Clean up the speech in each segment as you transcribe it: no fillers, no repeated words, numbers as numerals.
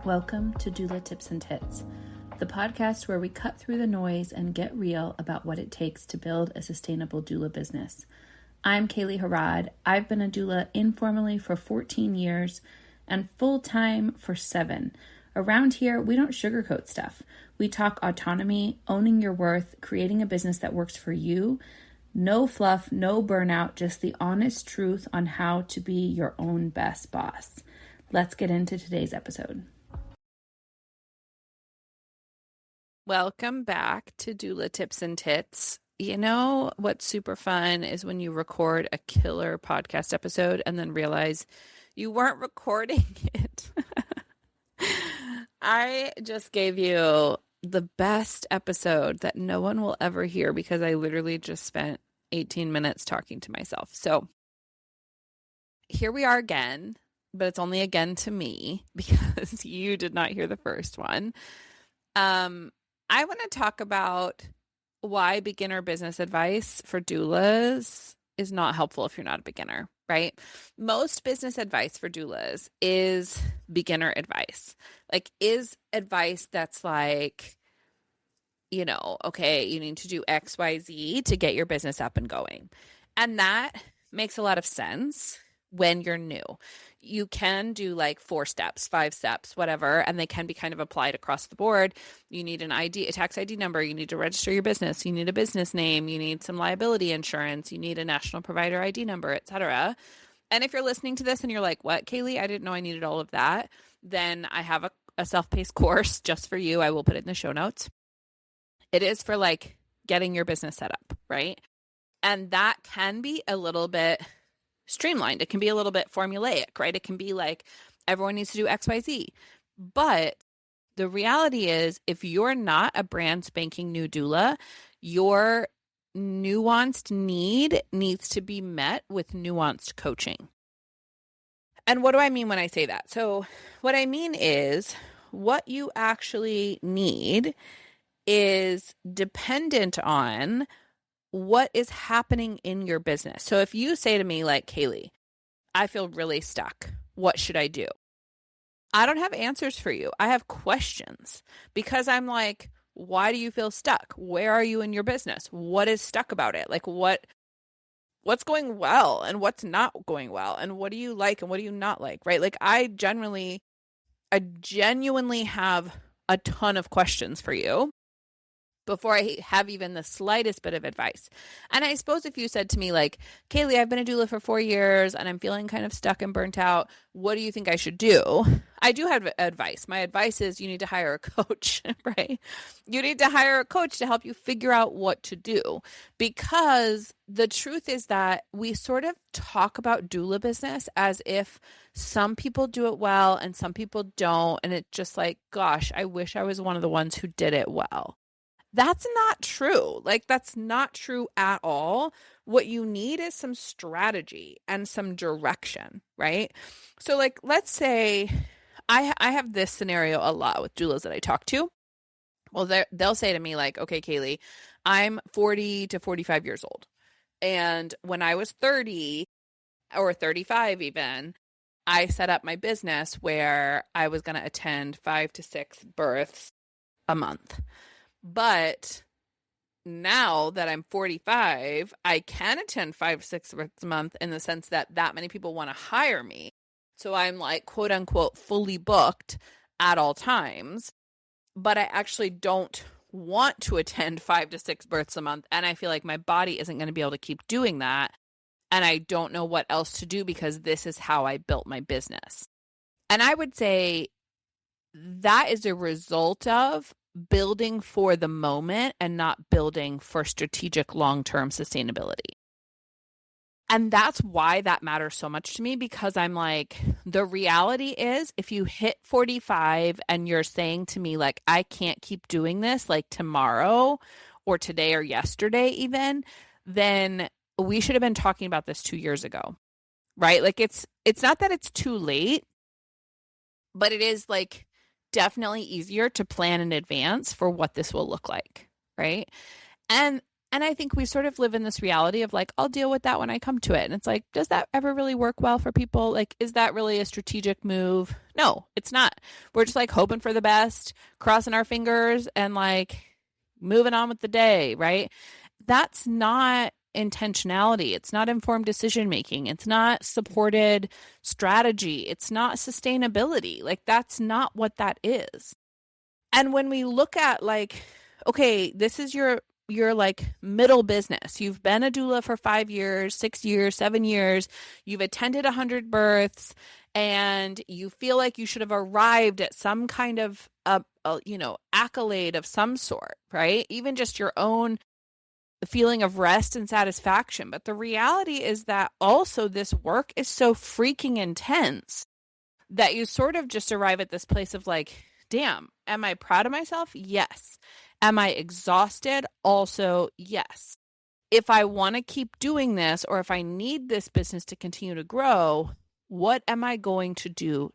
Welcome to Doula Tips and Tits, the podcast where we cut through the noise and get real about what it takes to build a sustainable doula business. I'm Kaely Harad. I've been a doula informally for 14 years and full-time for 7. Around here, we don't sugarcoat stuff. We talk autonomy, owning your worth, creating a business that works for you. No fluff, no burnout, just the honest truth on how to be your own best boss. Let's get into today's episode. Welcome back to Doula Tips and Tits. You know what's super fun is when you record a killer podcast episode and then realize you weren't recording it. I just gave you the best episode that no one will ever hear because I literally just spent 18 minutes talking to myself. So here we are again, but it's only again to me because you did not hear the first one. I want to talk about why beginner business advice for doulas is not helpful if you're not a beginner, right? Most business advice for doulas is beginner advice. Like, is advice that's like, you know, okay, you need to do X, Y, Z to get your business up and going. And that makes a lot of sense when you're new. You can do like 4 steps, 5 steps, whatever, and they can be kind of applied across the board. You need an ID, a tax ID number. You need to register your business. You need a business name. You need some liability insurance. You need a national provider ID number, etc. And if you're listening to this and you're like, what, Kaely? I didn't know I needed all of that. Then I have a self-paced course just for you. I will put it in the show notes. It is for like getting your business set up, right? And that can be a little bit streamlined. It can be a little bit formulaic, right? It can be like everyone needs to do X, Y, Z. But the reality is, if you're not a brand spanking new doula, your nuanced need needs to be met with nuanced coaching. And what do I mean when I say that? So what I mean is what you actually need is dependent on what is happening in your business. So if you say to me like, Kaely, I feel really stuck. What should I do? I don't have answers for you. I have questions because I'm like, why do you feel stuck? Where are you in your business? What is stuck about it? Like what's going well and what's not going well? And what do you like and what do you not like? Right? Like I genuinely have a ton of questions for you before I have even the slightest bit of advice. And I suppose if you said to me like, Kaely, I've been a doula for 4 years and I'm feeling kind of stuck and burnt out. What do you think I should do? I do have advice. My advice is you need to hire a coach, right? You need to hire a coach to help you figure out what to do, because the truth is that we sort of talk about doula business as if some people do it well and some people don't. And it's just like, gosh, I wish I was one of the ones who did it well. That's not true. Like, that's not true at all. What you need is some strategy and some direction, right? So like, let's say I have this scenario a lot with doulas that I talk to. Well, they'll say to me like, okay, Kaely, I'm 40 to 45 years old. And when I was 30 or 35 even, I set up my business where I was going to attend 5 to 6 births a month. But now that I'm 45, I can attend 5 to 6 births a month in the sense that many people want to hire me. So I'm like, quote unquote, fully booked at all times, but I actually don't want to attend 5 to 6 births a month. And I feel like my body isn't going to be able to keep doing that. And I don't know what else to do because this is how I built my business. And I would say that is a result of building for the moment and not building for strategic long-term sustainability. And that's why that matters so much to me, because I'm like, the reality is if you hit 45 and you're saying to me like, I can't keep doing this like tomorrow or today or yesterday even, then we should have been talking about this 2 years ago, right? Like it's not that it's too late, but it is like definitely easier to plan in advance for what this will look like, right? And And I think we sort of live in this reality of like, I'll deal with that when I come to it. And it's like, does that ever really work well for people? Like, is that really a strategic move? No, it's not. We're just like hoping for the best, crossing our fingers and like moving on with the day, right? That's not intentionality. It's not informed decision making. It's not supported strategy. It's not sustainability. Like, that's not what that is. And when we look at like, okay, this is your like middle business. You've been a doula for 5 years, 6 years, 7 years. You've attended 100 births and you feel like you should have arrived at some kind of, accolade of some sort, right? Even just your own feeling of rest and satisfaction. But the reality is that also this work is so freaking intense that you sort of just arrive at this place of like, damn, am I proud of myself? Yes. Am I exhausted? Also, yes. If I want to keep doing this, or if I need this business to continue to grow, what am I going to do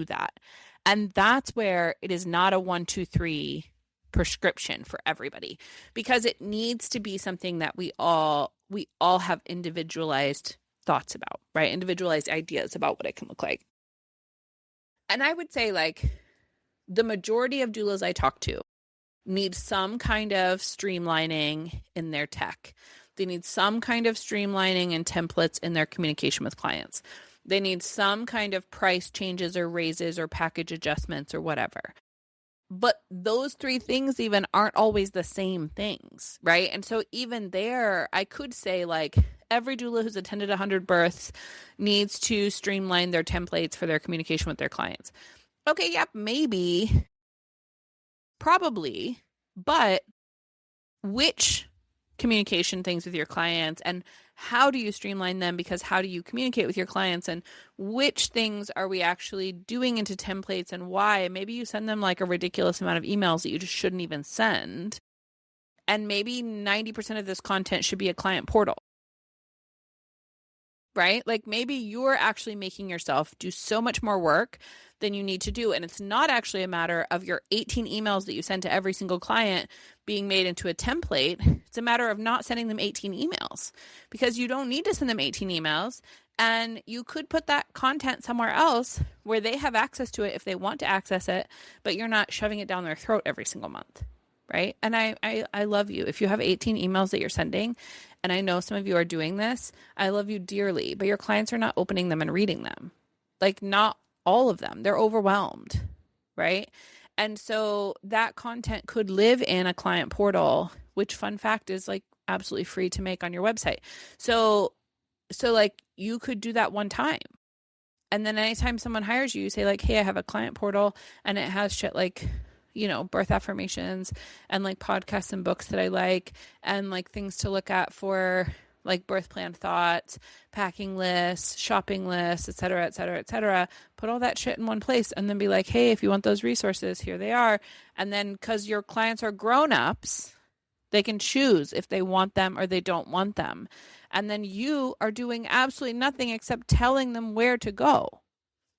that? And that's where it is not a 1, 2, 3 prescription for everybody, because it needs to be something that we all have individualized thoughts about, right? Individualized ideas about what it can look like. And I would say like the majority of doulas I talk to need some kind of streamlining in their tech. They need some kind of streamlining and templates in their communication with clients. They need some kind of price changes or raises or package adjustments or whatever. But those 3 things even aren't always the same things, right? And so even there, I could say like every doula who's attended 100 births needs to streamline their templates for their communication with their clients. Okay, yep, maybe, probably, but which communication things with your clients and how do you streamline them? Because how do you communicate with your clients, and which things are we actually doing into templates and why? Maybe you send them like a ridiculous amount of emails that you just shouldn't even send. And maybe 90% of this content should be a client portal, right? Like maybe you're actually making yourself do so much more work than you need to do. And it's not actually a matter of your 18 emails that you send to every single client being made into a template. It's a matter of not sending them 18 emails, because you don't need to send them 18 emails. And you could put that content somewhere else where they have access to it if they want to access it, but you're not shoving it down their throat every single month, right? And I love you. If you have 18 emails that you're sending, and I know some of you are doing this, I love you dearly, but your clients are not opening them and reading them. Like not all of them. They're overwhelmed, right? And so that content could live in a client portal, which, fun fact, is like absolutely free to make on your website. So like you could do that one time. And then anytime someone hires you, you say like, hey, I have a client portal and it has shit like, birth affirmations and like podcasts and books that I like, and like things to look at for like birth plan thoughts, packing lists, shopping lists, et cetera, et cetera, et cetera. Put all that shit in one place and then be like, hey, if you want those resources, here they are. And then because your clients are grown-ups, they can choose if they want them or they don't want them. And then you are doing absolutely nothing except telling them where to go.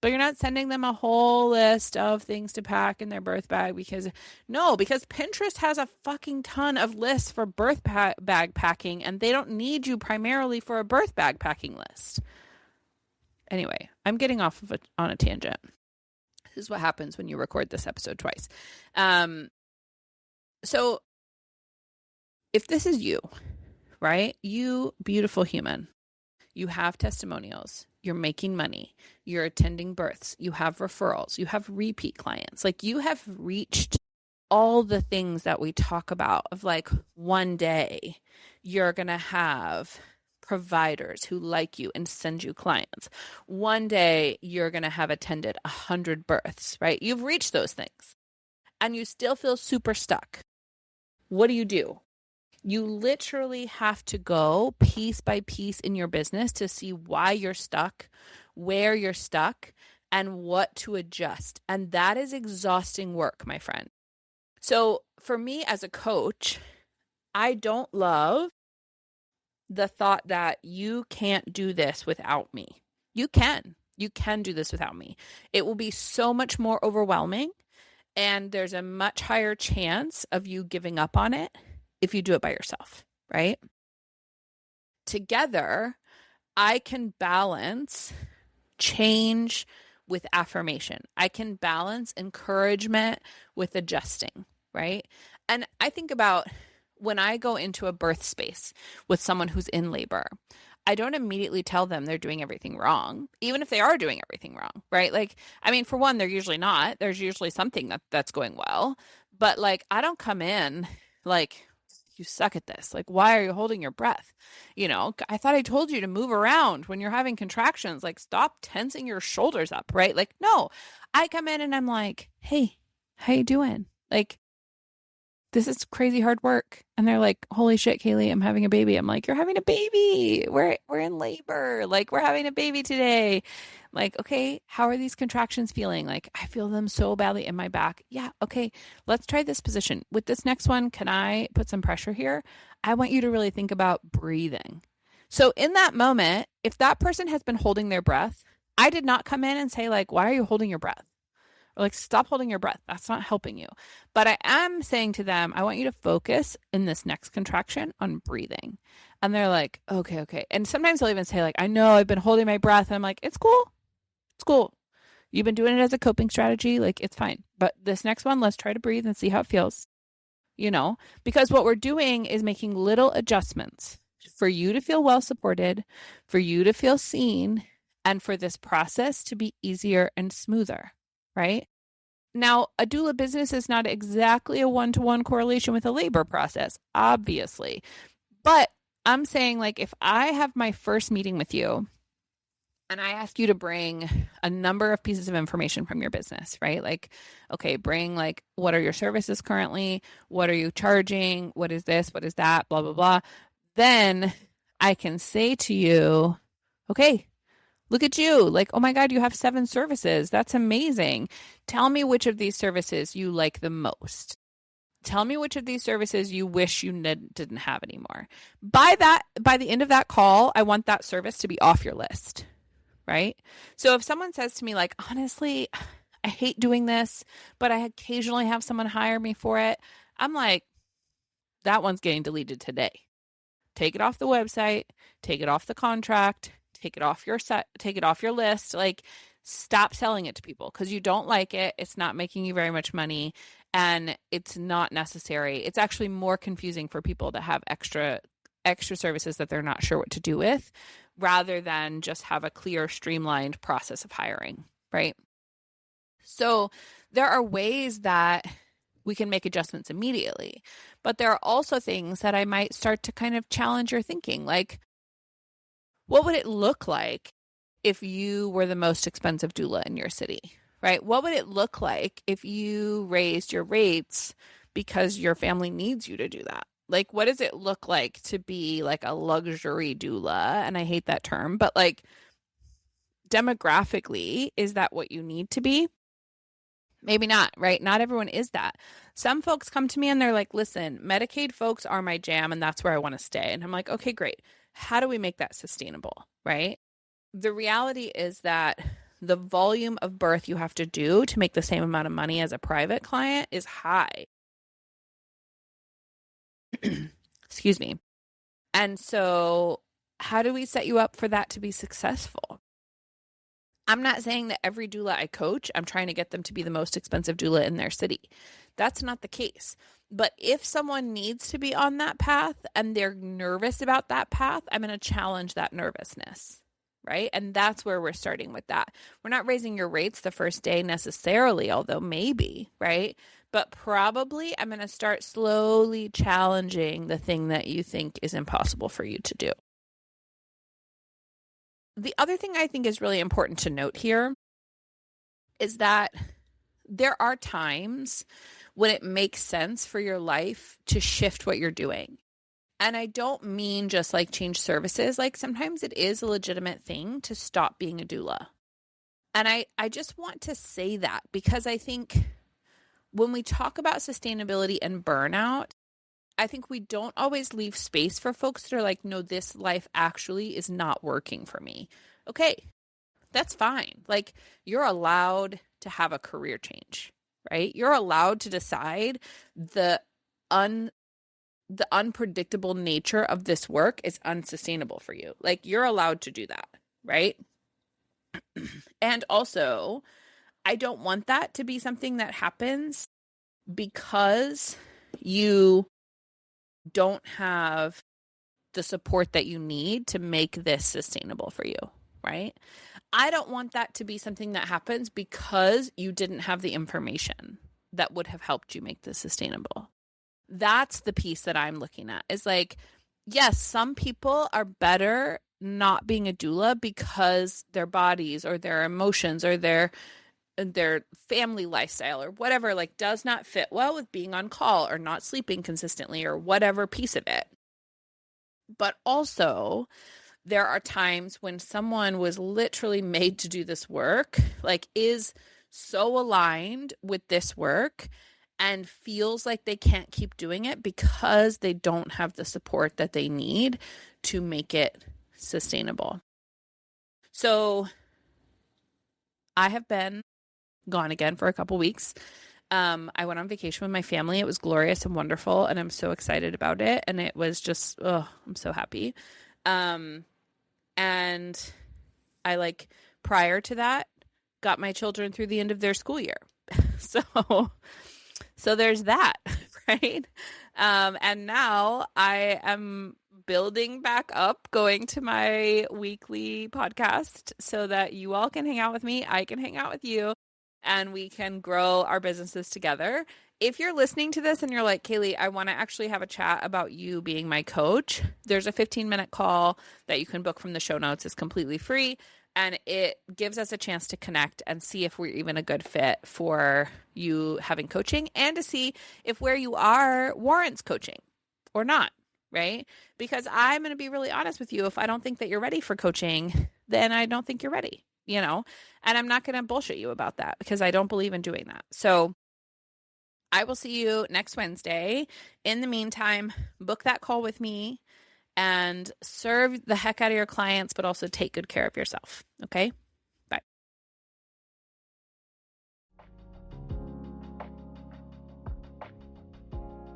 But you're not sending them a whole list of things to pack in their birth bag because Pinterest has a fucking ton of lists for birth bag packing, and they don't need you primarily for a birth bag packing list. Anyway, I'm getting off of on a tangent. This is what happens when you record this episode twice. So if this is you, right? You beautiful human, you have testimonials. You're making money, you're attending births, you have referrals, you have repeat clients. Like you have reached all the things that we talk about of like one day you're going to have providers who like you and send you clients. One day you're going to have attended 100 births, right? You've reached those things and you still feel super stuck. What do? You literally have to go piece by piece in your business to see why you're stuck, where you're stuck, and what to adjust. And that is exhausting work, my friend. So for me as a coach, I don't love the thought that you can't do this without me. You can do this without me. It will be so much more overwhelming, and there's a much higher chance of you giving up on it if you do it by yourself. right? Together, I can balance change with affirmation. I can balance encouragement with adjusting, right? And I think about when I go into a birth space with someone who's in labor, I don't immediately tell them they're doing everything wrong, even if they are doing everything wrong, right? Like, I mean, for one, they're usually not. There's usually something that's going well. But like, I don't come in like, you suck at this. Like, why are you holding your breath? I thought I told you to move around when you're having contractions. Like, stop tensing your shoulders up, right? Like, no, I come in and I'm like, hey, how you doing? Like, this is crazy hard work. And they're like, holy shit, Kaely, I'm having a baby. I'm like, you're having a baby. We're in labor. Like, we're having a baby today. Like, okay, how are these contractions feeling? Like, I feel them so badly in my back. Yeah, okay, let's try this position. With this next one, can I put some pressure here? I want you to really think about breathing. So in that moment, if that person has been holding their breath, I did not come in and say, like, why are you holding your breath? Or like, stop holding your breath. That's not helping you. But I am saying to them, I want you to focus in this next contraction on breathing. And they're like, okay. And sometimes they'll even say, like, I know I've been holding my breath. And I'm like, it's cool. It's cool. You've been doing it as a coping strategy. Like, it's fine. But this next one, let's try to breathe and see how it feels. Because what we're doing is making little adjustments for you to feel well supported, for you to feel seen, and for this process to be easier and smoother, right? Now, a doula business is not exactly a one-to-one correlation with a labor process, obviously. But I'm saying, like, if I have my first meeting with you and I ask you to bring a number of pieces of information from your business, right? Like, okay, bring like, what are your services currently? What are you charging? What is this? What is that? Blah, blah, blah. Then I can say to you, okay, look at you. Like, oh my God, you have 7 services. That's amazing. Tell me which of these services you like the most. Tell me which of these services you wish you didn't have anymore. By the end of that call, I want that service to be off your list. Right? So if someone says to me, like, honestly, I hate doing this, but I occasionally have someone hire me for it, I'm like, that one's getting deleted today. Take it off the website, take it off the contract, take it off your list. Like, stop selling it to people because you don't like it. It's not making you very much money and it's not necessary. It's actually more confusing for people to have extra services that they're not sure what to do with, rather than just have a clear, streamlined process of hiring, right? So there are ways that we can make adjustments immediately, but there are also things that I might start to kind of challenge your thinking. Like, what would it look like if you were the most expensive doula in your city, right? What would it look like if you raised your rates because your family needs you to do that? Like, what does it look like to be like a luxury doula? And I hate that term, but like, demographically, is that what you need to be? Maybe not, right? Not everyone is that. Some folks come to me and they're like, listen, Medicaid folks are my jam and that's where I want to stay. And I'm like, okay, great. How do we make that sustainable, right? The reality is that the volume of birth you have to do to make the same amount of money as a private client is high. Excuse me. And so how do we set you up for that to be successful? I'm not saying that every doula I coach, I'm trying to get them to be the most expensive doula in their city. That's not the case. But if someone needs to be on that path and they're nervous about that path, I'm going to challenge that nervousness, right? And that's where we're starting with that. We're not raising your rates the first day necessarily, although maybe, right? But probably I'm going to start slowly challenging the thing that you think is impossible for you to do. The other thing I think is really important to note here is that there are times when it makes sense for your life to shift what you're doing. And I don't mean just like change services. Like, sometimes it is a legitimate thing to stop being a doula. And I just want to say that because I think when we talk about sustainability and burnout, I think we don't always leave space for folks that are like, no, this life actually is not working for me. Okay, that's fine. Like, you're allowed to have a career change, right? You're allowed to decide the the unpredictable nature of this work is unsustainable for you. Like, you're allowed to do that, right? And also, I don't want that to be something that happens because you don't have the support that you need to make this sustainable for you, right? I don't want that to be something that happens because you didn't have the information that would have helped you make this sustainable. That's the piece that I'm looking at, is like, yes, some people are better not being a doula because their bodies or their emotions or their family lifestyle or whatever, like, does not fit well with being on call or not sleeping consistently or whatever piece of it. But also, there are times when someone was literally made to do this work, like, is so aligned with this work and feels like they can't keep doing it because they don't have the support that they need to make it sustainable. So I have been gone again for a couple weeks. I went on vacation with my family. It was glorious and wonderful, and I'm so excited about it. And it was just, I'm so happy. And I, like, prior to that, got my children through the end of their school year. So there's that, right? And now I am building back up, going to my weekly podcast so that you all can hang out with me. I can hang out with you, and we can grow our businesses together. If you're listening to this and you're like, Kaely, I want to actually have a chat about you being my coach, there's a 15-minute call that you can book from the show notes. It's completely free, and it gives us a chance to connect and see if we're even a good fit for you having coaching, and to see if where you are warrants coaching or not, right? Because I'm going to be really honest with you. If I don't think that you're ready for coaching, then I don't think you're ready, and I'm not going to bullshit you about that because I don't believe in doing that. So I will see you next Wednesday. In the meantime, book that call with me and serve the heck out of your clients, but also take good care of yourself. Okay? Bye.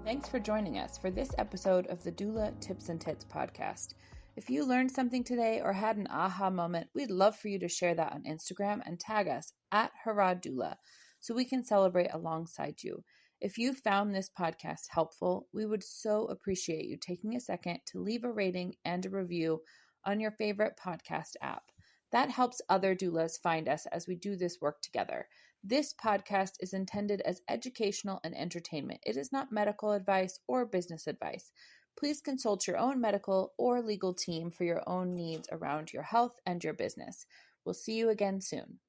Thanks for joining us for this episode of the Doula Tips and Tits podcast. If you learned something today or had an aha moment, we'd love for you to share that on Instagram and tag us at @HurrahDoula so we can celebrate alongside you. If you found this podcast helpful, we would so appreciate you taking a second to leave a rating and a review on your favorite podcast app. That helps other doulas find us as we do this work together. This podcast is intended as educational and entertainment. It is not medical advice or business advice. Please consult your own medical or legal team for your own needs around your health and your business. We'll see you again soon.